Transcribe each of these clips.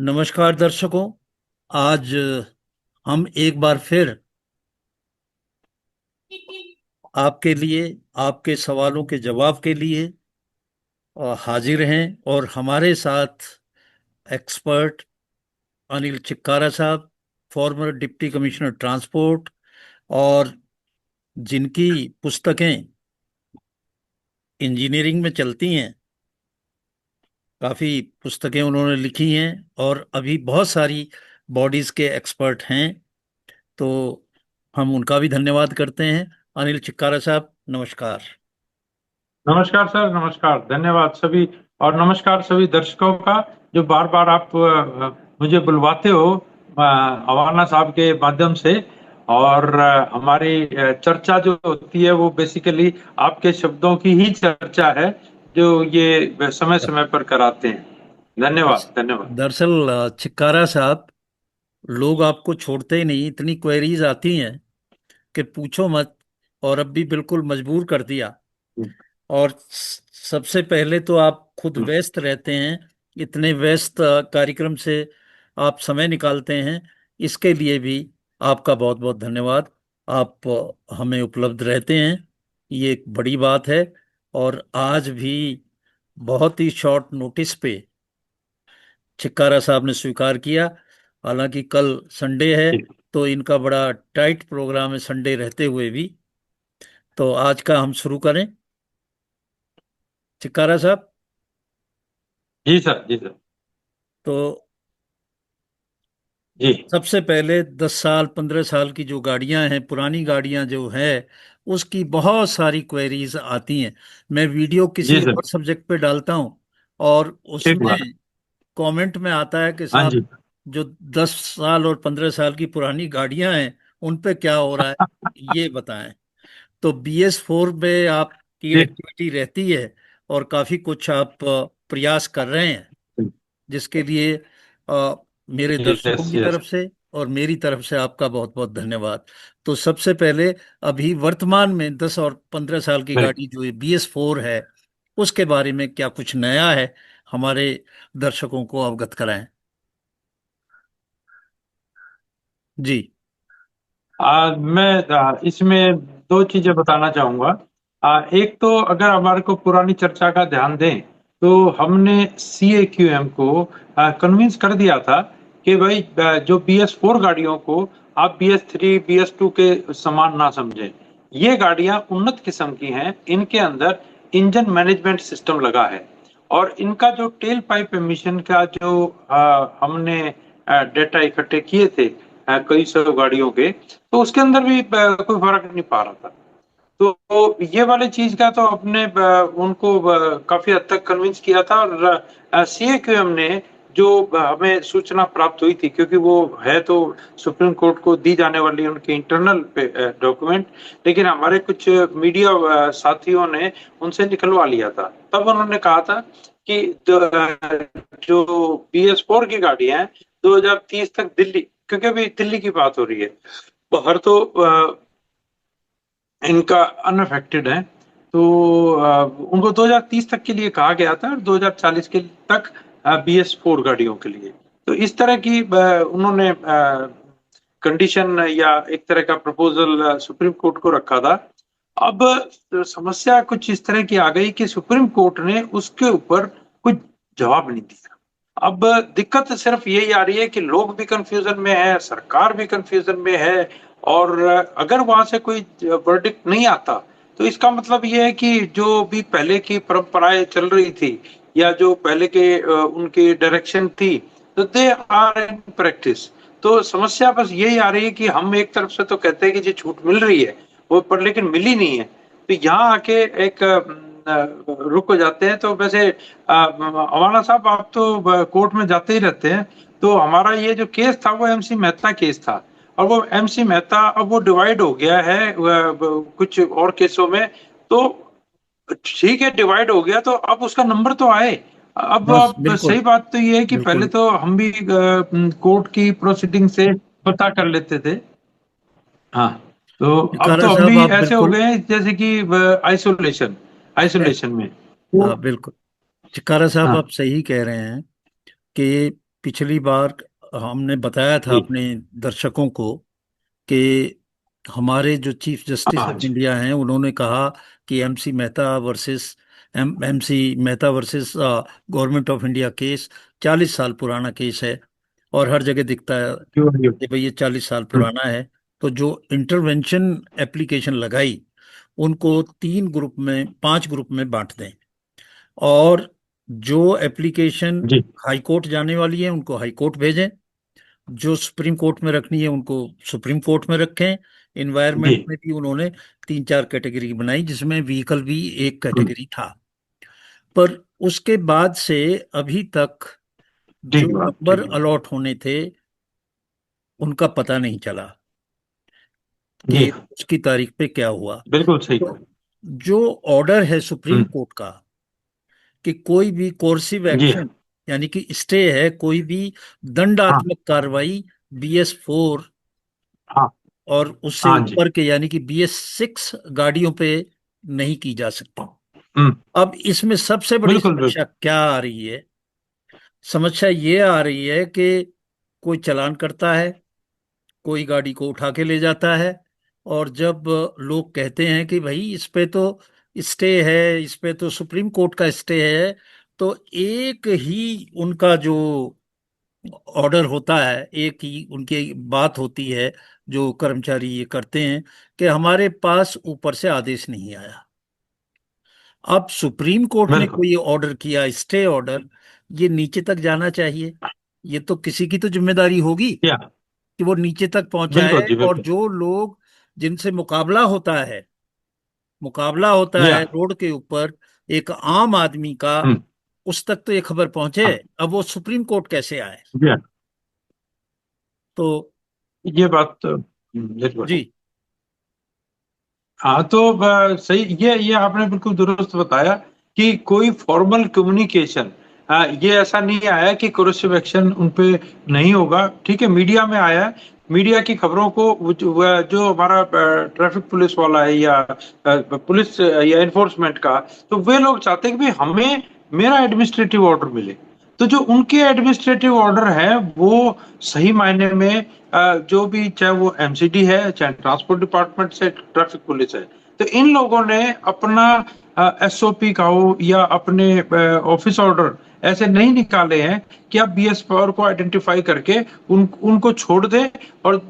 नमस्कार दर्शकों। आज हम एक बार फिर आपके लिए, आपके सवालों के जवाब के लिए हाजिर हैं। और हमारे साथ एक्सपर्ट अनिल चिक्कारा साहब, फॉर्मर डिप्टी कमिश्नर ट्रांसपोर्ट, और जिनकी पुस्तकें इंजीनियरिंग में चलती हैं। काफ़ी पुस्तकें उन्होंने लिखी हैं और अभी बहुत सारी बॉडीज़ के एक्सपर्ट हैं। तो हम उनका भी धन्यवाद करते हैं। अनिल चिक्कारा साहब, नमस्कार। नमस्कार सर। नमस्कार, धन्यवाद सभी। और नमस्कार सभी दर्शकों का, जो बार बार आप मुझे बुलवाते हो अवाना साहब के माध्यम से। और हमारी चर्चा जो होती है वो बेसिकली आपके शब्दों की ही चर्चा है, जो ये समय समय पर कराते हैं। धन्यवाद धन्यवाद। दरअसल चिक्कारा साहब, लोग आपको छोड़ते ही नहीं, इतनी क्वेरीज आती हैं कि पूछो मत। और अब भी बिल्कुल मजबूर कर दिया। और सबसे पहले तो आप खुद व्यस्त रहते हैं, इतने व्यस्त कार्यक्रम से आप समय निकालते हैं, इसके लिए भी आपका बहुत बहुत धन्यवाद। आप हमें उपलब्ध रहते हैं, ये एक बड़ी बात है। और आज भी बहुत ही शॉर्ट नोटिस पे चिक्कारा साहब ने स्वीकार किया। हालांकि कल संडे है, तो इनका बड़ा टाइट प्रोग्राम है संडे रहते हुए भी। तो आज का हम शुरू करें, चिक्कारा साहब। जी सर, जी सर। तो जी सबसे पहले 10 साल 15 साल की जो गाड़ियां हैं, पुरानी गाड़ियां जो है, उसकी बहुत सारी क्वेरीज आती हैं। मैं वीडियो जी किसी सर। और सब्जेक्ट पे डालता हूं और ठीक उसमें बात। कमेंट में आता है कि हाँ साहब, जी। जो 10 साल और 15 साल की पुरानी गाड़ियां हैं, उन पे क्या हो रहा है, ये बताएं। तो BS4 में आपकी ठीक। एक्टिविटी रहती है और काफी कुछ आप प्रयास कर रहे हैं, जिसके लिए अ, मेरे दर्शकों यस की यस। तरफ से और मेरी तरफ से आपका बहुत बहुत धन्यवाद। तो सबसे पहले, अभी वर्तमान में 10 और 15 साल की गाड़ी जो BS4 है, उसके बारे में क्या कुछ नया है, हमारे दर्शकों को अवगत कराएं। जी। मैं इसमें दो चीजें बताना चाहूंगा। एक तो अगर हमारे को पुरानी चर्चा का ध्यान दें, तो हमने CAQM को कन्विंस कर दिया था कि भाई जो BS4 गाड़ियों को आप BS3 BS2 के समान ना समझें। ये गाड़ियां उन्नत किस्म की हैं, इनके अंदर इंजन मैनेजमेंट सिस्टम लगा है। और इनका जो टेल पाइप एमिशन का जो हमने डेटा इकट्ठे किए थे कई सौ गाड़ियों के, तो उसके अंदर भी कोई फर्क नहीं पा रहा था। तो ये वाली चीज का तो अपने उनको काफी हद तक कन्विंस किया था। और CAQM ने जो हमें सूचना प्राप्त हुई थी, क्योंकि वो है तो सुप्रीम कोर्ट को दी जाने वाली उनकी इंटरनल डॉक्यूमेंट, लेकिन हमारे कुछ मीडिया साथियों ने उनसे निकलवा लिया था। तब उन्होंने कहा था कि जो BS4 की गाड़ी है, 2030 तक दिल्ली, क्योंकि अभी दिल्ली की बात हो रही है, बाहर तो इनका अनअफेक्टेड है। तो उनको 2030 तक के लिए कहा गया था, और 2040 के तक BS4 गाड़ियों के लिए। तो इस तरह की उन्होंने कंडीशन या एक तरह का प्रपोजल सुप्रीम कोर्ट को रखा था। अब समस्या कुछ इस तरह की आ गई कि सुप्रीम कोर्ट ने उसके ऊपर कुछ जवाब नहीं दिया। अब दिक्कत सिर्फ यही आ रही है कि लोग भी कंफ्यूजन में है, सरकार भी कंफ्यूजन में है। और अगर वहां से कोई वर्डिक्ट नहीं आता, तो इसका मतलब ये है कि जो भी पहले की परंपराएं चल रही थी, या जो पहले के उनकी डायरेक्शन थी, तो दे आर इन प्रैक्टिस। तो समस्या बस यही आ रही है कि हम एक तरफ से तो कहते हैं कि जी छूट मिल रही है, वो पर लेकिन मिली नहीं है। तो यहाँ आके एक रुक हो जाते हैं। तो वैसे अवाना साहब, आप तो कोर्ट में जाते ही रहते हैं, तो हमारा ये जो केस था वो MC मेहता केस था। और वो MC मेहता अब वो डिवाइड हो गया है कुछ और केसों में। तो ठीक है, डिवाइड हो गया तो अब उसका नंबर तो आए। अब हाँ, आप बिल्कुल सही बात तो ये है कि पहले बिल्कुल। तो हम भी कोर्ट की प्रोसीडिंग से पता कर लेते थे। हाँ। तो अब चिक्कारा तो हम साहब, भी आप ऐसे हो बिल्कुल। गए हैं जैसे कि आइसोलेशन आइसोलेशन में। तो हाँ, बिल्कुल। चिक्कारा साहब, हाँ। आप सही कह रहे हैं कि पिछली बार हमने बताया था जी। अपने दर्शकों को कि हमारे जो चीफ जस्टिस हाँ ऑफ जी। इंडिया हैं उन्होंने कहा कि MC Mehta versus government of India case 40 साल पुराना केस है, और हर जगह दिखता है क्यों? कि भाई ये 40 साल हम्म, पुराना है। तो जो इंटरवेंशन एप्लीकेशन लगाई उनको 3 ग्रुप में 5 ग्रुप में बांट दें, और जो एप्लीकेशन जी। हाई कोर्ट जाने वाली है उनको हाई कोर्ट भेजें, जो सुप्रीम कोर्ट में रखनी है उनको सुप्रीम कोर्ट में रखें। जी। इन्वायरमेंट में भी उन्होंने 3 4 कैटेगरी बनाई, जिसमें व्हीकल भी एक हम्म, कैटेगरी था। पर उसके बाद से अभी तक जो ठीक बात, नंबर ठीक बात। अलॉट होने थे उनका पता नहीं चला जी। कि उसकी तारीख पे क्या हुआ। बिल्कुल सही तो कहा। जो ऑर्डर है सुप्रीम हम्म, कोर्ट का कि कोई भी कोर्सिव जी। एक्शन, यानी कि स्टे है, कोई भी हाँ, दंडात्मक कार्रवाई BS4 हाँ, और उससे हाँ जी। ऊपर के यानी कि BS6 गाड़ियों पे नहीं की जा सकती। हम्म, अब इसमें सबसे बड़ी बिल्कुल, समस्या बिल्कुल। क्या आ रही है? समस्या ये आ रही है कि कोई चालान करता है, कोई गाड़ी को उठा के ले जाता है, और जब लोग कहते हैं कि भाई इस पे तो स्टे है, इस पे तो सुप्रीम कोर्ट का स्टे है, तो एक ही उनका जो ऑर्डर होता है, एक ही उनकी बात होती है, जो कर्मचारी ये करते हैं कि हमारे पास ऊपर से आदेश नहीं आया। अब सुप्रीम कोर्ट ने बिल्कुल। कोई ऑर्डर किया, स्टे ऑर्डर, ये नीचे तक जाना चाहिए। ये तो किसी की तो जिम्मेदारी होगी क्या? कि वो नीचे तक बिल्कुल पहुंचाए, जी, और बिल्कुल। जो लोग जिनसे मुकाबला होता जी है हाँ। रोड के ऊपर एक आम आदमी का, हम्म, उस तक तो ये खबर पहुंचे। हाँ, अब वो सुप्रीम कोर्ट कैसे आए? जी हाँ। तो ये बात तो बिल्कुल है। जी। हाँ, तो सही, ये आपने बिल्कुल दुरुस्त बताया कि कोई फॉर्मल कम्युनिकेशन, ये ऐसा नहीं आया कि कोर्सिव एक्शन उन पे नहीं होगा। ठीक है, मीडिया में आया है। मीडिया की खबरों को जो हमारा ट्रैफिक पुलिस वाला है या पुलिस या इन्फोर्समेंट का, तो वे लोग चाहते हैं कि भाई हमें मेरा एडमिनिस्ट्रेटिव ऑर्डर मिले। तो जो उनके एडमिनिस्ट्रेटिव ऑर्डर है वो सही मायने में जो भी, चाहे वो एमसीडी है, चाहे ट्रांसपोर्ट डिपार्टमेंट से ट्रैफिक पुलिस है, तो इन लोगों ने अपना एसओपी का हो या अपने ऑफिस ऑर्डर ऐसे नहीं निकाले हैं कि आप BS4 को आइडेंटिफाई करके उनको छोड़ दें, और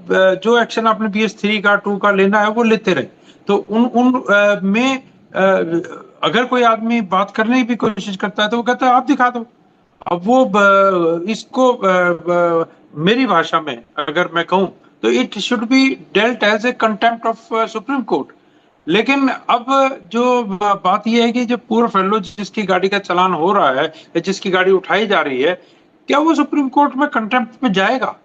जो एक्शन आपने BS3 का 2 का लेना है वो लेते रहे। तो उन उन में अगर कोई आदमी बात करने की भी कोशिश करता है तो वो कहता है आप दिखा दो। अब वो इसको मेरी भाषा में अगर मैं कहूं तो it should be dealt as a contempt of Supreme Court. लेकिन अब जो बात यह है कि जो पूर्व फेलो जिसकी गाड़ी का चालान हो रहा है या जिसकी गाड़ी उठाई जा रही है, क्या वो सुप्रीम कोर्ट में कंटेम्प्ट में जाएगा?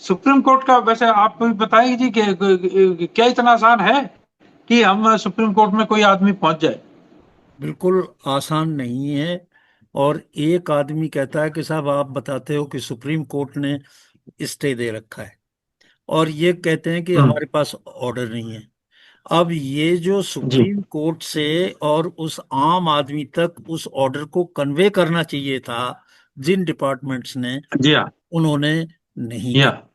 सुप्रीम कोर्ट का वैसे आप भी बताएंगे जी कि क्या इतना आसान है कि हम सुप्रीम कोर्ट में कोई आदमी पहुंच जाए? बिल्कुल आसान नहीं है। और एक आदमी कहता है कि साहब आप बताते हो कि सुप्रीम कोर्ट ने स्टे दे रखा है, और ये कहते हैं कि हम्म, हमारे पास ऑर्डर नहीं है। अब ये जो जी। सुप्रीम कोर्ट से और उस आम आदमी तक उस ऑर्डर को कन्वे करना चाहिए था, जिन डिपार्टमेंट्स ने, जी हाँ। उन्होंने नहीं जी किया। हाँ।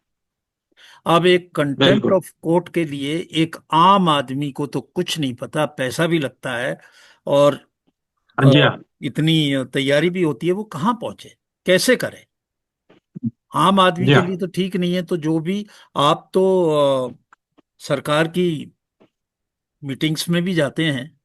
अब एक कंटेम्प्ट बिल्कुल। ऑफ कोर्ट के लिए एक आम आदमी को तो कुछ नहीं पता, पैसा भी लगता है, और हाँ अ, जी हाँ। इतनी तैयारी भी होती है, वो कहाँ पहुंचे, कैसे करे? आम आदमी जी के हाँ। लिए तो ठीक नहीं है। तो जो भी, आप तो सरकार की मीटिंग्स में भी जाते हैं,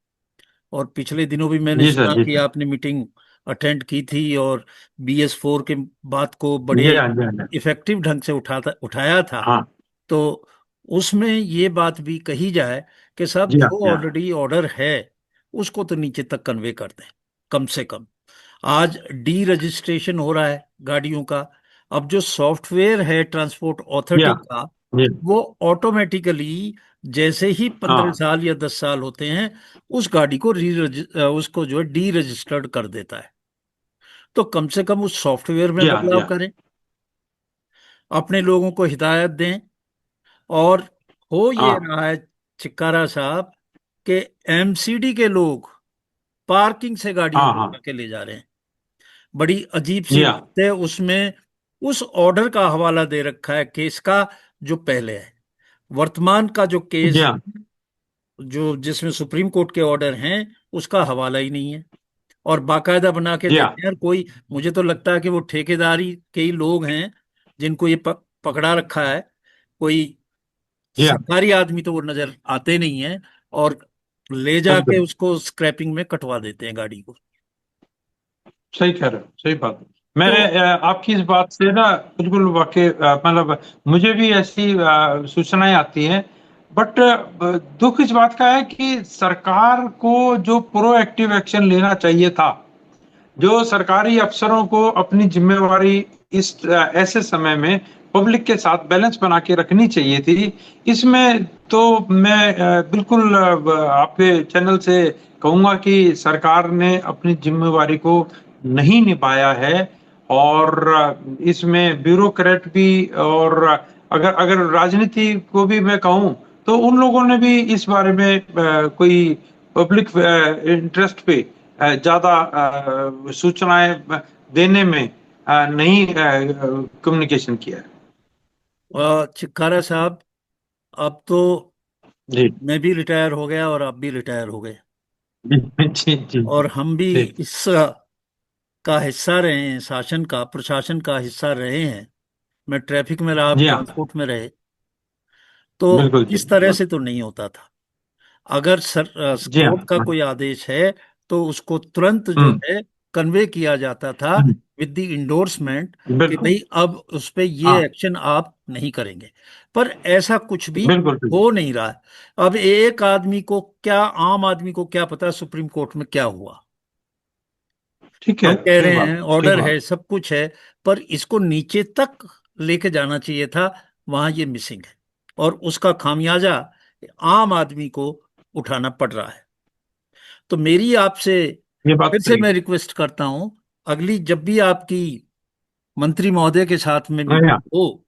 और पिछले दिनों भी मैंने जी सर, सुना जी कि सर। आपने मीटिंग अटेंड की थी, और BS4 के बात को बड़े जी हाँ, जी हाँ। इफेक्टिव ढंग से उठाया था। हाँ। तो उसमें ये बात भी कही जाए कि साहब जी हाँ, जो जी हाँ। ऑलरेडी ऑर्डर है उसको तो नीचे तक कन्वे कर दें, कम से कम। आज डी रजिस्ट्रेशन हो रहा है गाड़ियों का। अब जो सॉफ्टवेयर है ट्रांसपोर्ट जी अथॉरिटी हाँ। का, जी। वो ऑटोमेटिकली जैसे ही 15 साल या 10 साल होते हैं उस गाड़ी को उसको जो है डी रजिस्टर्ड कर देता है। तो कम से कम उस सॉफ्टवेयर में जी हाँ। जी बदलाव हाँ। करें, अपने लोगों को हिदायत दें। और हो ये हाँ, रहा है चिक्कारा साहब कि MCD के लोग पार्किंग से गाड़ियों हाँ। को हाँ। उठा के ले जा रहे हैं। बड़ी अजीब सी जी हाँ। बात है उसमें। उस ऑर्डर का हवाला दे रखा है केस का जो पहले है। वर्तमान का जो जी केस हाँ। जो जिसमें सुप्रीम कोर्ट के ऑर्डर हैं उसका हवाला ही नहीं है। और बाकायदा बना के जी देते हाँ। हैं। और कोई, मुझे तो लगता है कि वो ठेकेदारी के ही लोग हैं जिनको ये पकड़ा रखा है। कोई जी हाँ। सरकारी आदमी तो वो नजर आते नहीं है। और ले जाके बिल्कुल उसको स्क्रैपिंग में कटवा देते हैं गाड़ी को। सही कह रहे हो, सही बात है। मैं तो आपकी इस बात से ना बिल्कुल वाकई, मतलब मुझे भी ऐसी सूचनाएं आती हैं। बट दुख इस बात का है कि सरकार को जो प्रोएक्टिव एक्शन लेना चाहिए था, जो सरकारी अफसरों को अपनी जिम्मेवारी इस ऐसे समय में पब्लिक के साथ बैलेंस बना के रखनी चाहिए थी, इसमें तो मैं बिल्कुल आपके चैनल से कहूंगा कि सरकार ने अपनी जिम्मेवारी को नहीं निभाया है। और इसमें ब्यूरोक्रेट भी, और अगर अगर राजनीति को भी मैं कहूं, तो उन लोगों ने भी इस बारे में कोई पब्लिक इंटरेस्ट पे ज्यादा सूचनाएं देने में नहीं कम्युनिकेशन किया है। चिक्कारा साहब, अब तो जी मैं भी रिटायर हो गया और आप भी रिटायर हो गए। जी जी जी और हम भी जी इस का हिस्सा रहे हैं, शासन का, प्रशासन का हिस्सा रहे हैं। मैं ट्रैफिक में रहा, आप जी हाँ। ट्रांसपोर्ट में रहे। तो बिल्कुल जी इस तरह बिल्कुल। से तो नहीं होता था। अगर जी कोर्ट का हाँ। कोई आदेश है तो उसको तुरंत जो हम्म है कन्वे किया जाता था हम्म, विद द इंडोर्समेंट कि बिल्कुल। भाई अब उस पे ये हाँ। एक्शन आप नहीं करेंगे। पर ऐसा कुछ भी बिल्कुल बिल्कुल। हो नहीं रहा है। अब एक आदमी को क्या, आम आदमी को क्या पता सुप्रीम कोर्ट में क्या हुआ। ठीक है, हम कह सही रहे हैं बात, सही ऑर्डर बात। है, सब कुछ है, पर इसको नीचे तक लेके जाना चाहिए था। वहां ये मिसिंग है। और उसका खामियाजा आम आदमी को उठाना पड़ रहा है। तो मेरी आपसे ये बात फिर से सही मैं रिक्वेस्ट करता हूं, अगली जब भी आपकी मंत्री महोदय के साथ में है। हाँ, मीटिंग हो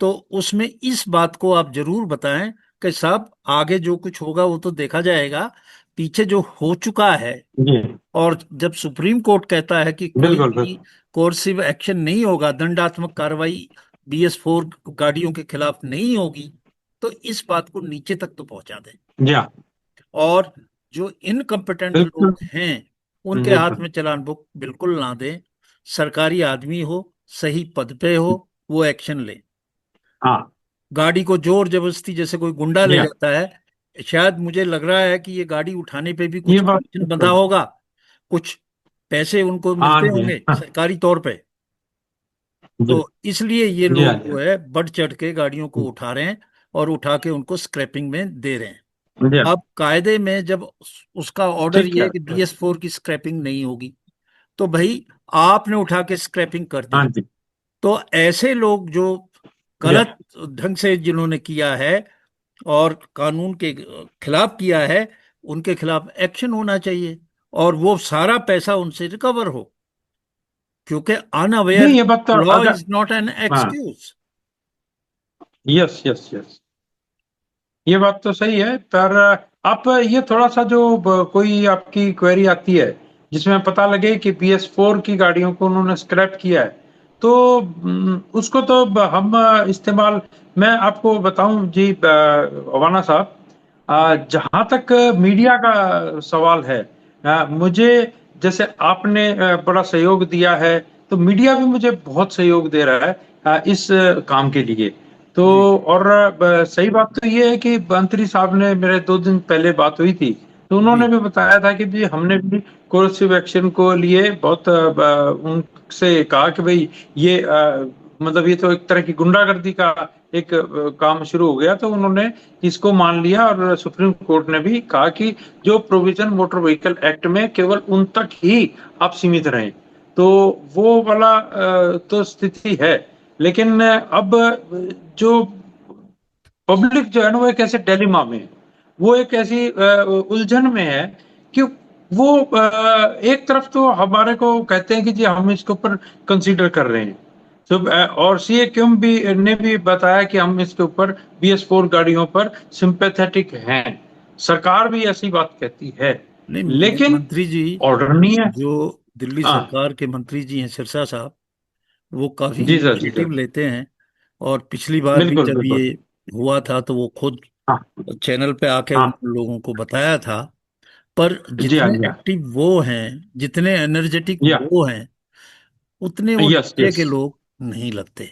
तो उसमें इस बात को आप जरूर बताएं कि साहब आगे जो कुछ होगा वो तो देखा जाएगा, पीछे जो हो चुका है। जी और जब सुप्रीम कोर्ट कहता है कि कोई बिल्कुल भी बिल्कुल। कोर्सिव एक्शन नहीं होगा, दंडात्मक कार्रवाई BS4 गाड़ियों के खिलाफ नहीं होगी, तो इस बात को नीचे तक तो पहुंचा दें। जी हाँ। और जो इनकम्पिटेंट बिल्कुल। लोग हैं उनके हाथ बिल्कुल। में चालान बुक बिल्कुल ना दें। सरकारी आदमी हो, सही पद पे हो, वो एक्शन ले। हाँ। गाड़ी को जोर जबरदस्ती जैसे कोई गुंडा जी ले हाँ। जाता है, शायद मुझे लग रहा है कि ये गाड़ी उठाने पे भी ये कुछ बात कमीशन बंधा बिल्कुल। होगा, कुछ पैसे उनको हाँ मिलते जी होंगे हाँ। सरकारी तौर पे। जी तो इसलिए ये जी हाँ। लोग जी जो है बढ़ चढ़ के गाड़ियों को उठा रहे हैं और उठा के उनको स्क्रैपिंग में दे रहे हैं। हाँ। जी हाँ। अब कायदे में जब उसका ऑर्डर ठीक ये है। है कि BS4 की स्क्रैपिंग नहीं होगी, तो भाई आपने उठा के स्क्रैपिंग कर हाँ दी। जी। तो ऐसे लोग जो जी गलत हाँ। ढंग से जिन्होंने किया है और कानून के खिलाफ किया है, उनके खिलाफ एक्शन होना चाहिए और वो सारा पैसा उनसे रिकवर हो। क्योंकि अनअवेयर नहीं, ये बात तो लॉ अगर, इज नॉट एन हाँ, एक्सक्यूज। यस यस यस, ये बात तो सही है। पर आप ये थोड़ा सा जो कोई आपकी क्वेरी आती है जिसमें पता लगे कि BS4 की गाड़ियों को उन्होंने स्क्रैप किया है, तो उसको तो हम इस्तेमाल, मैं आपको बताऊं जी अवाना साहब, जहां तक मीडिया का सवाल है, मुझे, जैसे आपने बड़ा सहयोग दिया है, तो मीडिया भी मुझे बहुत सहयोग दे रहा है इस काम के लिए। तो जी और सही बात तो ये है कि मंत्री साहब ने, मेरे 2 दिन पहले बात हुई थी, तो उन्होंने जी। भी बताया था कि जी हमने भी कोर्सिव एक्शन को लिए बहुत उनसे कहा कि भाई ये मतलब ये तो एक तरह की गुंडागर्दी का एक काम शुरू हो गया, तो उन्होंने इसको मान लिया। और सुप्रीम कोर्ट ने भी कहा कि जो प्रोविजन मोटर व्हीकल एक्ट में केवल उन तक ही आप सीमित रहें। तो वो वाला तो स्थिति है। लेकिन अब जो पब्लिक जो है ना, वो एक ऐसे डिलेमा में है, वो एक ऐसी उलझन में है कि वो एक तरफ तो हमारे को कहते हैं कि जी हम इसके ऊपर कंसीडर कर रहे हैं। तो और सीए क्यूम भी ने भी बताया कि हम इसके ऊपर BS4 गाड़ियों पर सिंपैथेटिक हैं। सरकार भी ऐसी बात कहती है, नहीं, लेकिन मंत्री जी, ऑर्डर नहीं है। जो दिल्ली हाँ सरकार के मंत्री जी हैं सिरसा साहब, वो काफी जी सर, जी इनिशिएटिव सर। लेते हैं। और पिछली बार भी बिल्कुल जब बिल्कुल। ये हुआ था तो वो खुद हाँ चैनल पे आके उन हाँ। लोगों को बताया था। पर जी हाँ, जितने जी हाँ। एक्टिव वो हैं, जितने एनर्जेटिक या वो हैं, उतने वो यस नीचे यस। के लोग नहीं लगते।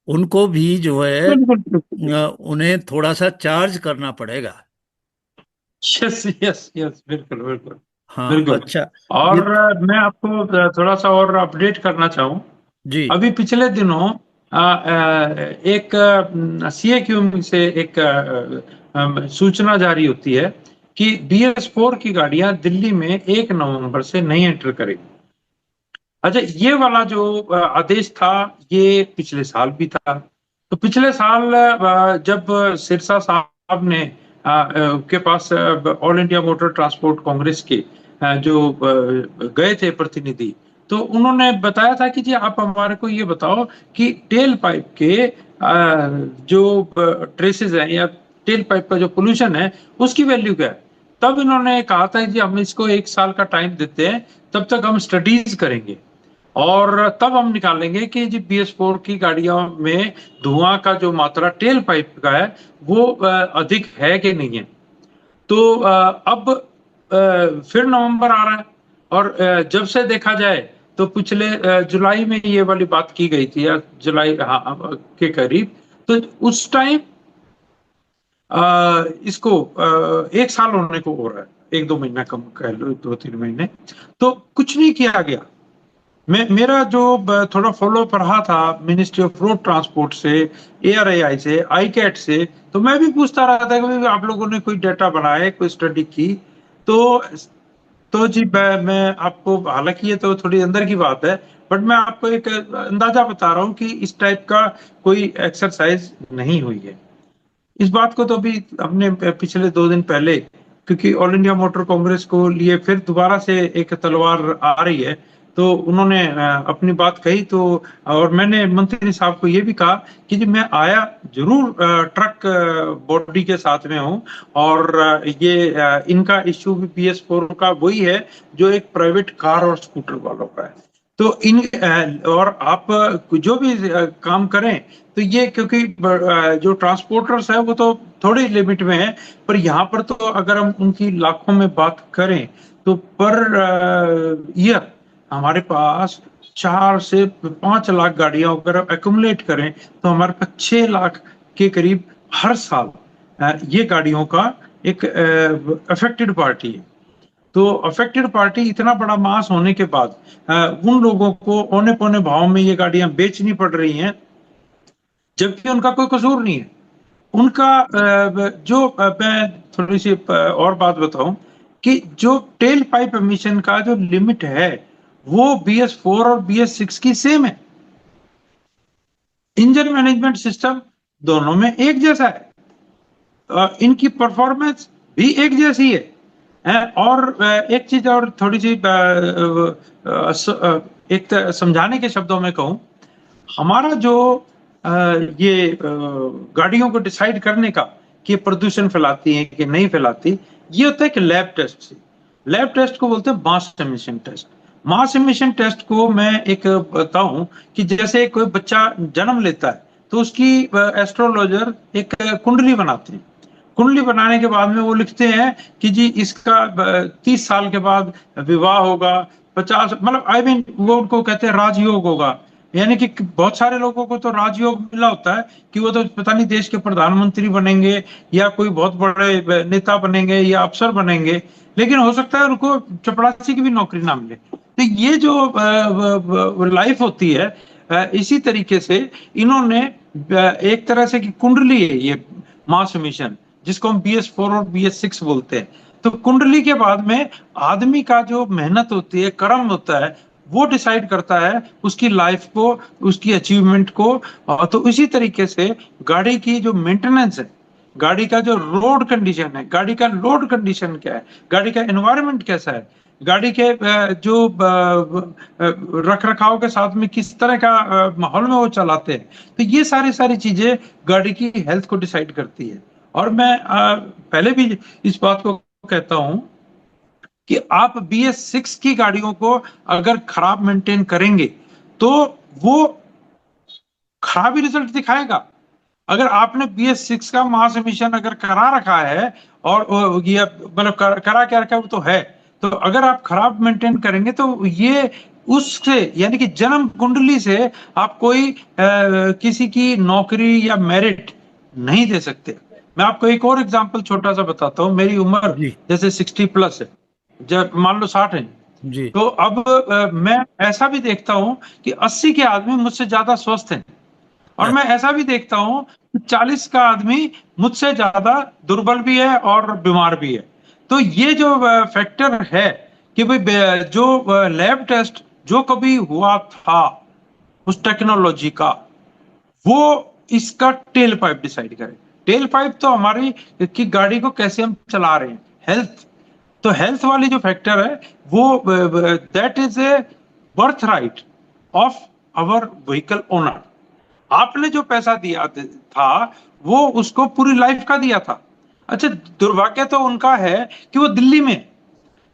उनको भी जो है बिल्कुल बिल्कुल। उन्हें थोड़ा सा चार्ज करना पड़ेगा। यस यस यस, बिल्कुल बिल्कुल। हाँ, बिल्कुल। अच्छा। ये और मैं आपको थोड़ा सा और अपडेट करना चाहूँ। जी। अभी पिछले दिनों एक सीएक्यू से एक सूचना जारी होती है कि BS4 की गाड़ियां दिल्ली में 1 नवंबर से नहीं एंटर करेगी। अच्छा, ये वाला जो आदेश था, ये पिछले साल भी था। तो पिछले साल जब सिरसा साहब ने के पास All India Motor Transport Congress के जो गए थे प्रतिनिधि, तो उन्होंने बताया था कि जी आप हमारे को ये बताओ कि टेल पाइप के जो ट्रेसेस हैं या टेल पाइप का जो पोल्यूशन है, उसकी वैल्यू क्या है। तब इन्होंने कहा था कि हम इसको 1 साल का टाइम देते हैं, तब तक हम स्टडीज करेंगे और तब हम निकालेंगे कि जी BS4 की गाड़ियों में धुआं का जो मात्रा टेल पाइप का है वो अधिक है कि नहीं है। तो अब फिर नवंबर आ रहा है और जब से देखा जाए तो पिछले जुलाई में ये वाली बात की गई थी या जुलाई, हाँ, के करीब। तो उस टाइम इसको 1 साल होने को हो रहा है, 1-2 महीना कम कह लो, 2-3 महीने। तो कुछ नहीं किया गया। मेरा जो थोड़ा फॉलोअप रहा था मिनिस्ट्री ऑफ रोड ट्रांसपोर्ट से, ARAI से, ICAT से, तो मैं भी पूछता रहा था कि आप लोगों ने कोई डाटा बनाया है, कोई स्टडी की। तो जी मैं आपको, हालांकि ये तो थोड़ी अंदर की बात है, बट मैं आपको एक अंदाजा बता रहा हूँ कि इस टाइप का कोई एक्सरसाइज नहीं हुई है। इस बात को तो अभी हमने पिछले 2 दिन पहले, क्योंकि ऑल इंडिया मोटर कांग्रेस को लिए फिर दोबारा से एक तलवार आ रही है, तो उन्होंने अपनी बात कही। तो और मैंने मंत्री साहब को ये भी कहा कि जी मैं आया जरूर ट्रक बॉडी के साथ में हूँ और ये इनका इश्यू भी BS4 का वही है जो एक प्राइवेट कार और स्कूटर वालों का है। तो इन और आप जो भी काम करें, तो ये क्योंकि जो ट्रांसपोर्टर्स है वो तो थोड़ी लिमिट में है, पर यहाँ पर तो अगर हम उनकी लाखों में बात करें तो पर ईयर हमारे पास 4 से 5 लाख गाड़ियां अगर एक्यूमुलेट करें तो हमारे पास 6 लाख के करीब हर साल ये गाड़ियों का एक अफेक्टेड पार्टी है। तो अफेक्टेड पार्टी इतना बड़ा मास होने के बाद उन लोगों को औने पौने भाव में ये गाड़ियां बेचनी पड़ रही हैं, जबकि उनका कोई कसूर नहीं है। उनका जो मैं थोड़ी सी और बात बताऊं कि जो टेल पाइप एमिशन का जो लिमिट है वो BS4 और BS6 की सेम है। इंजन मैनेजमेंट सिस्टम दोनों में एक जैसा है, इनकी परफॉर्मेंस भी एक जैसी है। और एक चीज और थोड़ी सी एक समझाने के शब्दों में कहूं, हमारा जो ये गाड़ियों को डिसाइड करने का कि प्रदूषण फैलाती है कि नहीं फैलाती, ये होता है कि लैब टेस्ट से। लैब टेस्ट को बोलते हैं मास एमिशन टेस्ट। मास एमिशन टेस्ट को मैं एक बताऊं कि जैसे कोई बच्चा जन्म लेता है तो उसकी एस्ट्रोलॉजर एक कुंडली बनाते हैं। कुंडली बनाने के बाद में वो लिखते हैं कि जी इसका 30 साल के बाद विवाह होगा, 50, मतलब आई मीन वो उनको कहते हैं राजयोग होगा। यानी कि बहुत सारे लोगों को तो राजयोग मिला होता है कि वो तो पता नहीं देश के प्रधानमंत्री बनेंगे या कोई बहुत बड़े नेता बनेंगे या अफसर बनेंगे, लेकिन हो सकता है उनको चपरासी की भी नौकरी ना मिले। तो ये जो लाइफ होती है, इसी तरीके से इन्होंने एक तरह से की कुंडली है ये मास मिशन, जिसको हम BS4 और BS6 बोलते हैं। तो कुंडली के बाद में आदमी का जो मेहनत होती है, कर्म होता है, वो डिसाइड करता है उसकी लाइफ को, उसकी अचीवमेंट को। तो इसी तरीके से गाड़ी की जो मेंटेनेंस है, गाड़ी का जो रोड कंडीशन है, गाड़ी का लोड कंडीशन क्या है, गाड़ी का एनवायरनमेंट कैसा है, गाड़ी के जो रख रखाव के साथ में किस तरह का माहौल में वो चलाते हैं, तो ये सारी सारी चीजें गाड़ी की हेल्थ को डिसाइड करती है। और मैं पहले भी इस बात को कहता हूं कि आप BS6 की गाड़ियों को अगर खराब मेंटेन करेंगे तो वो खराब ही रिजल्ट दिखाएगा। अगर आपने BS6 का मास एमिशन अगर करा रखा है और ये मतलब करा क्या रखा है वो तो है, तो अगर आप खराब मेंटेन करेंगे तो ये उससे यानी कि जन्म कुंडली से आप कोई किसी की नौकरी या मेरिट नहीं दे सकते। मैं आपको एक और एग्जांपल छोटा सा बताता हूँ। मेरी उम्र जी जैसे 60+ है, जब मान लो 60 है, जी तो अब मैं ऐसा भी देखता हूं कि 80 के आदमी मुझसे ज्यादा स्वस्थ हैं, और मैं ऐसा भी देखता हूं कि 40 का आदमी मुझसे ज्यादा दुर्बल भी है और बीमार भी है। तो ये जो फैक्टर है कि भाई जो लैब टेस्ट जो कभी हुआ था उस टेक्नोलॉजी का, वो इसका टेल पाइप डिसाइड करे। टेल पाइप तो हमारी कि गाड़ी को कैसे हम चला रहे हैं, हेल्थ। तो हेल्थ वाली जो फैक्टर है वो that is a birthright of our vehicle owner. आपने जो पैसा दिया था वो उसको पूरी लाइफ का दिया था। अच्छा, दुर्भाग्य तो उनका है कि वो दिल्ली में,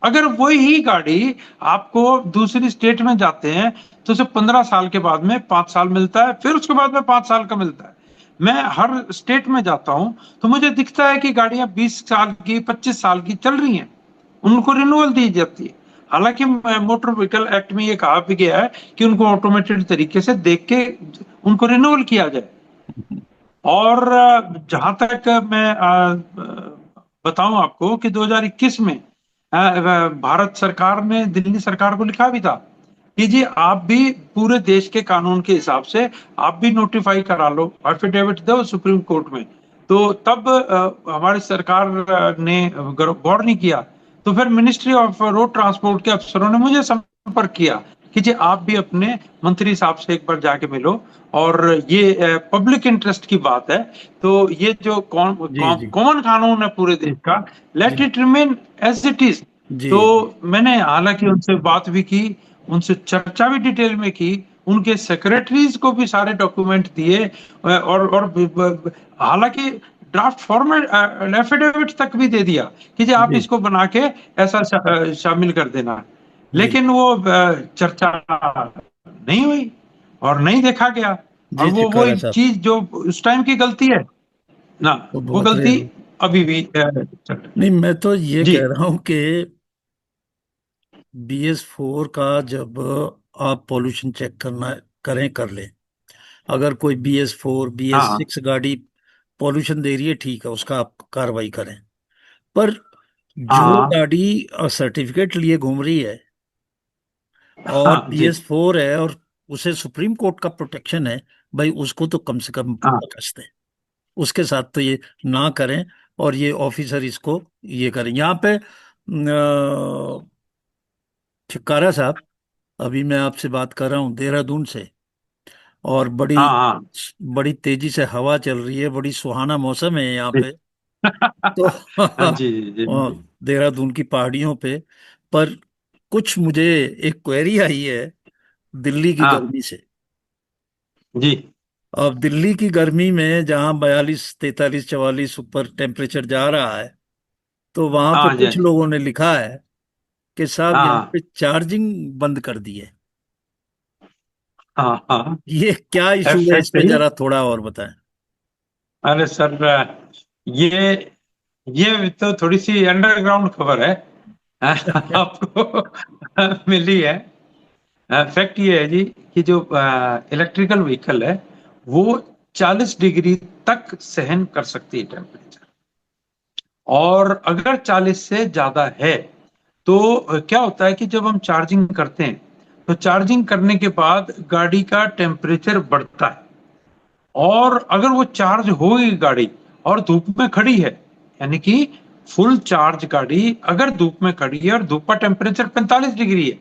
अगर वही गाड़ी आपको दूसरी स्टेट में जाते हैं तो उसे 15 साल के बाद में 5 साल मिलता है, फिर उसके बाद में 5 साल का मिलता है। मैं हर स्टेट में जाता हूं तो मुझे दिखता है कि गाड़ियां 20 साल की 25 साल की चल रही हैं, उनको रिन्यूअल दी जाती है। हालांकि मोटर व्हीकल एक्ट में ये कहा भी गया है कि उनको ऑटोमेटेड तरीके से देख के उनको रिन्यूअल किया जाए। और जहां तक मैं बताऊं आपको कि 2021 में भारत सरकार ने दिल्ली सरकार को लिखा भी था कि जी आप भी पूरे देश के कानून के हिसाब से आप भी नोटिफाई करा लो, एफिडेविट दो सुप्रीम कोर्ट में। तो तब हमारी सरकार ने गौर नहीं किया। तो फिर मिनिस्ट्री ऑफ रोड ट्रांसपोर्ट के अफसरों ने मुझे संपर्क किया कि जी आप भी अपने मंत्री साहब से एक बार जाके मिलो, और ये पब्लिक इंटरेस्ट की बात है, तो ये जो जी जी कॉमन कानून है पूरे देश का, लेट जी it remain as it is. जी तो जी मैंने हालांकि उनसे बात भी की, उनसे चर्चा भी डिटेल में की, उनके सेक्रेटरीज को भी सारे डॉक्यूमेंट दिए, और हालांकि ड्राफ्ट फॉर्मेट एफिडेविट तक भी दे दिया कि जी आप जी इसको बना के ऐसा शामिल कर देना। जी लेकिन वो चर्चा नहीं हुई और नहीं देखा गया। और जी वो चिकारा वही साहब, चीज जो उस टाइम की गलती है ना, वो वो भुगत रहे गलती हैं। अभी भी नहीं, मैं तो ये जी। कह रहा हूँ कि BS4 का जब आप पोल्यूशन चेक करना करें कर लें। अगर कोई BS4 बी एस हाँ सिक्स गाड़ी पोल्यूशन दे रही है, ठीक है, उसका आप कार्रवाई करें। पर जो हाँ गाड़ी सर्टिफिकेट लिए घूम रही है और हाँ जी। BS4 है और उसे सुप्रीम कोर्ट का प्रोटेक्शन है, भाई उसको तो कम से कम हाँ बख्श दें। उसके साथ तो ये ना करें, और ये ऑफिसर इसको ये करें। यहाँ पे छिक्कारा साहब, अभी मैं आपसे बात कर रहा हूँ देहरादून से, और बड़ी हाँ हाँ बड़ी तेजी से हवा चल रही है, बड़ी सुहाना मौसम है यहाँ जी। पे। तो हाँ जी जी और देहरादून की पहाड़ियों पे। पर कुछ मुझे एक क्वेरी आई है दिल्ली की हाँ गर्मी से। जी। अब दिल्ली की गर्मी में जहाँ 42 43 44 ऊपर टेम्परेचर जा रहा है, तो वहां पे हाँ जी। हाँ कुछ जी। लोगों ने लिखा है कि साहब हाँ यहाँ हाँ पे चार्जिंग बंद कर दी है। हाँ हाँ। ये क्या इशू है, इस फैक्ट पे है। जरा थोड़ा और बताएं। अरे सर, ये ये तो थोड़ी सी अंडरग्राउंड खबर है। आपको मिली है। फैक्ट ये है जी कि जो इलेक्ट्रिकल व्हीकल है वो 40 डिग्री तक सहन कर सकती है टेम्परेचर। और अगर 40 से ज्यादा है तो क्या होता है कि जब हम चार्जिंग करते हैं तो चार्जिंग करने के बाद गाड़ी का टेम्परेचर बढ़ता है। और अगर वो चार्ज हो गई गाड़ी और धूप में खड़ी है, यानी कि फुल चार्ज गाड़ी अगर धूप में खड़ी है और धूप का टेम्परेचर 45 डिग्री है,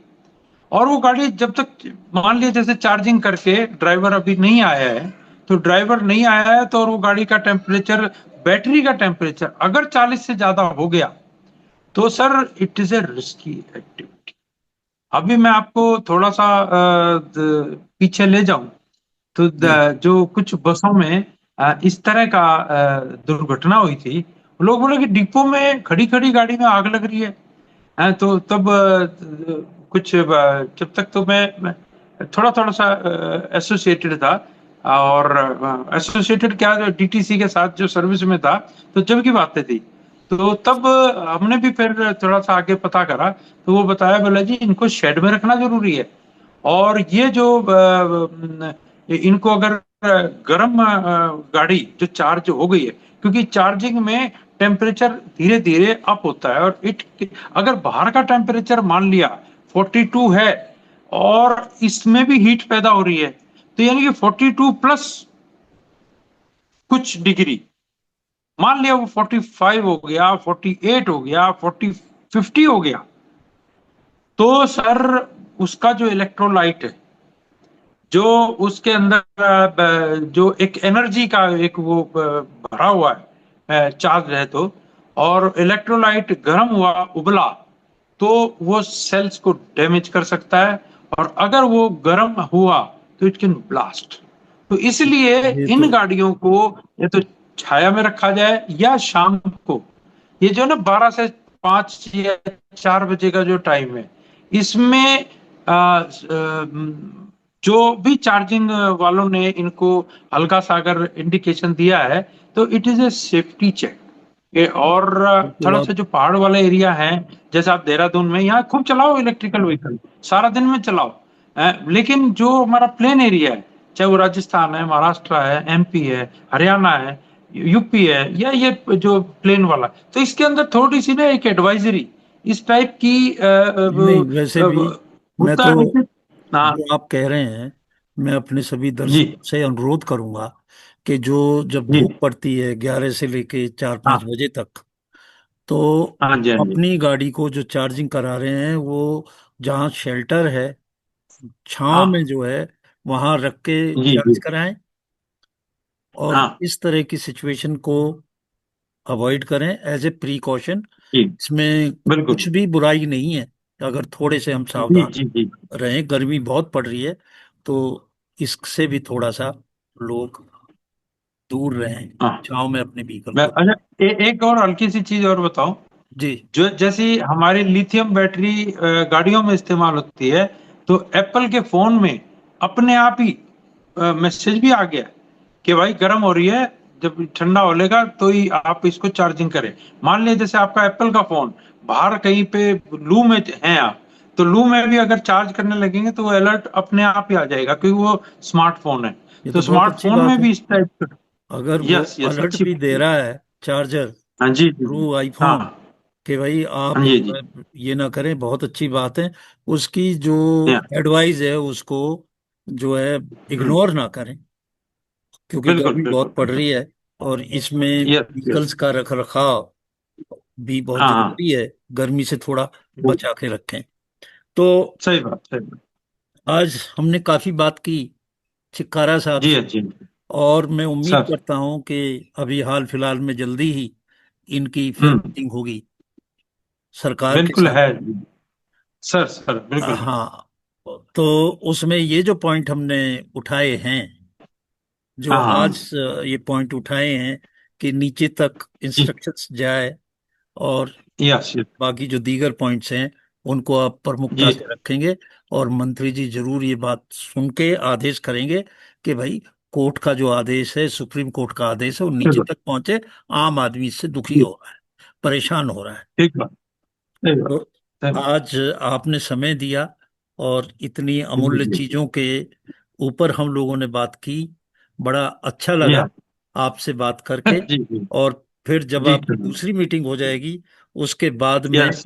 और वो गाड़ी जब तक मान लिया जैसे चार्जिंग करके ड्राइवर अभी नहीं आया है, तो ड्राइवर नहीं आया है तो और वो गाड़ी का टेम्परेचर, बैटरी का टेम्परेचर अगर 40 से ज्यादा हो गया तो sir it is A risky activity. अभी मैं आपको थोड़ा सा पीछे ले जाऊं तो जी जो कुछ बसों में इस तरह का दुर्घटना हुई थी। लोग बोले कि डिपो में खड़ी खड़ी गाड़ी में आग लग रही है। तो तब कुछ जब तक तो मैं थोड़ा थोड़ा सा एसोसिएटेड था और एसोसिएटेड क्या, जो डीटीसी के साथ जो सर्विस में था, तो जब की बातें थी। तो तब हमने भी फिर थोड़ा सा आगे पता करा, तो वो बताया, बोला जी इनको शेड में रखना जरूरी है, और ये जो इनको अगर गर्म गाड़ी जो चार्ज हो गई है, क्योंकि चार्जिंग में टेम्परेचर धीरे धीरे अप होता है, और इट अगर बाहर का टेम्परेचर मान लिया 42 है, और इसमें भी हीट पैदा हो रही है, तो यानी कि 42 प्लस कुछ डिग्री, मान लिया वो 45 हो गया, 48 हो गया, 50 हो गया, तो सर उसका जो इलेक्ट्रोलाइट है, जो उसके अंदर जो एक एनर्जी का एक वो भरा हुआ है चार्ज है, तो और इलेक्ट्रोलाइट गर्म हुआ, उबला, तो वो सेल्स को डैमेज कर सकता है, और अगर वो गर्म हुआ तो इट कैन ब्लास्ट। तो इसलिए ये तो इन गाड़ियों को या तो छाया में रखा जाए, या शाम को, ये जो ना 12 से 5 या 4 बजे का जो टाइम है, इसमें जो भी चार्जिंग वालों ने इनको हल्का सा अगर इंडिकेशन दिया है, तो it is a safety check. और बिल्कुल थोड़ा सा आप जो पहाड़ वाला एरिया है, जैसे आप देहरादून में, यहाँ खूब चलाओ इलेक्ट्रिकल व्हीकल, सारा दिन में चलाओ। लेकिन जो हमारा प्लेन एरिया है, चाहे वो राजस्थान है, महाराष्ट्र है, एमपी है, हरियाणा है, यूपी है, या ये जो प्लेन वाला, तो इसके अंदर थोड़ी सी ना एक एडवाइजरी इस टाइप की नहीं, वैसे भी मैं होता तो है कि, हाँ जो आप कह रहे हैं, मैं अपने सभी जी दर्शकों से अनुरोध करूंगा कि जो जब जी, धूप पड़ती है 11 से लेके 4-5 बजे तक, तो हाँ जी, हाँ जी, अपनी गाड़ी को जो चार्जिंग करा रहे हैं वो जहाँ शेल्टर है, छांव में हाँ जो है, वहां रख के जी चार्ज जी, कराएं। और हाँ इस तरह की सिचुएशन को अवॉइड करें एज ए प्रिकॉशन। जी, इसमें बिल्कुल, कुछ भी बुराई नहीं है अगर थोड़े से हम जी सावधान जी जी, रहें। गर्मी बहुत पड़ रही है, तो इससे भी थोड़ा सा लोग दूर रहें, हाँ। छांव में अपने व्हीकल मैं को। अच्छा, एक और हल्की सी चीज और बताऊं, जी। जो जैसी हमारी लिथियम बैटरी गाड़ियों में इस्तेमाल होती है, तो एप्पल के फोन में अपने आप ही मैसेज भी आ गया कि भाई गर्म हो रही है, जब ठंडा हो लेगा तो ही आप इसको चार्जिंग करें। मान लीजिए जैसे आपका एप्पल का फोन बाहर कहीं पे लू में हैं आप, तो लू में भी अगर चार्ज करने लगेंगे तो वो अलर्ट अपने आप ही आ जाएगा, क्योंकि वो स्मार्टफोन है। ये तो तो बहुत अच्छी स्मार्टफोन बात में है। भी इस टाइप का, अगर वो यस यस, अलर्ट अच्छी भी बात दे है। रहा है चार्जर हाँ जी जी जी, थ्रू हाँ आईफोन कि भाई आप हाँ जी जी, ये ना करें, बहुत अच्छी बात है। उसकी जो या, एडवाइस है उसको जो है हम्म, इग्नोर ना करें, क्योंकि बिल्कुल गर्मी बिल्कुल, बहुत पड़ रही है। और इसमें यस यस, व्हीकल्स का रख रखाव भी बहुत हाँ हाँ, जरूरी है, गर्मी से थोड़ा बचा के रखें। तो सही बात, सही बात, आज हमने काफी बात की छिक्कारा साहब जी से, हाँ जी, और मैं उम्मीद सर, करता हूं कि अभी हाल फिलहाल में जल्दी ही इनकी फिर हम्म, मीटिंग होगी सरकार के बिल्कुल साथ। है जी, सर सर बिल्कुल है, हाँ, तो उसमें ये जो पॉइंट हमने उठाए हैं, जो हाँ आज हाँ, ये पॉइंट उठाए हैं कि नीचे तक जी, इंस्ट्रक्शंस जाए, और यस यस, बाकी जो दीगर पॉइंट्स हैं उनको आप प्रमुखता जी, से रखेंगे। और मंत्री जी जरूर ये बात सुन के आदेश करेंगे कि भाई कोर्ट का जो आदेश है, सुप्रीम कोर्ट का आदेश है, वो नीचे बिल्कुल, तक पहुंचे। आम आदमी इससे दुखी जी, हो रहा है, परेशान हो रहा है। ठीक बात, सही बात, तो सही बात, आज आपने समय दिया और इतनी जी अमूल्य जी, चीजों के ऊपर हम लोगों ने बात की, बड़ा अच्छा जी लगा हाँ, आपसे बात करके। जी जी, और फिर जब जी आपकी दूसरी मीटिंग हो जाएगी उसके बाद में यस,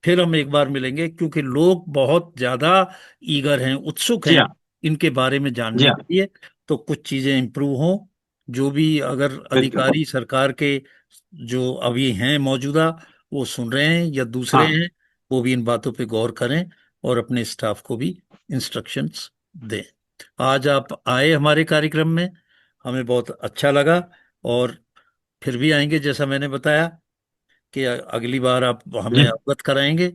फिर हम एक बार मिलेंगे, क्योंकि लोग बहुत ज्यादा ईगर हैं, उत्सुक जी हैं हाँ, इनके बारे में जी जानने हाँ, के लिए। तो कुछ चीजें इम्प्रूव हों, जो भी अगर बिल्कुल, अधिकारी सरकार के जो अभी हैं मौजूदा, वो सुन रहे हैं या दूसरे हाँ, हैं, वो भी इन बातों पे गौर करें और अपने स्टाफ को भी इंस्ट्रक्शंस दें। आज आप आए हमारे कार्यक्रम में, हमें बहुत अच्छा लगा। और फिर भी आएंगे, जैसा मैंने बताया कि अगली बार आप हमें जी, अवगत कराएंगे।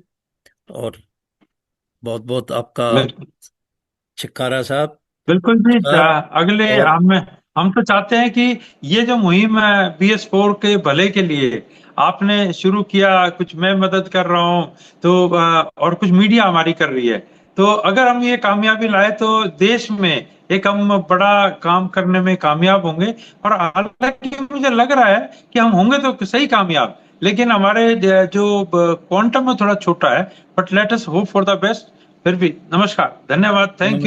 और बहुत बहुत आपका बिल्कुल, छिक्कारा साहब, बिल्कुल जी, नमस्कार। अगले और हम तो चाहते हैं कि ये जो मुहिम है BS4 के भले के लिए आपने शुरू किया, कुछ मैं मदद कर रहा हूँ, तो और कुछ मीडिया हमारी कर रही है, तो अगर हम ये कामयाबी लाए तो देश में एक हम बड़ा काम करने में कामयाब होंगे। और हालांकि मुझे लग रहा है कि हम होंगे तो सही कामयाब, लेकिन हमारे जो क्वांटम में थोड़ा छोटा है। But let us hope for the best. फिर भी नमस्कार, धन्यवाद, थैंक यू।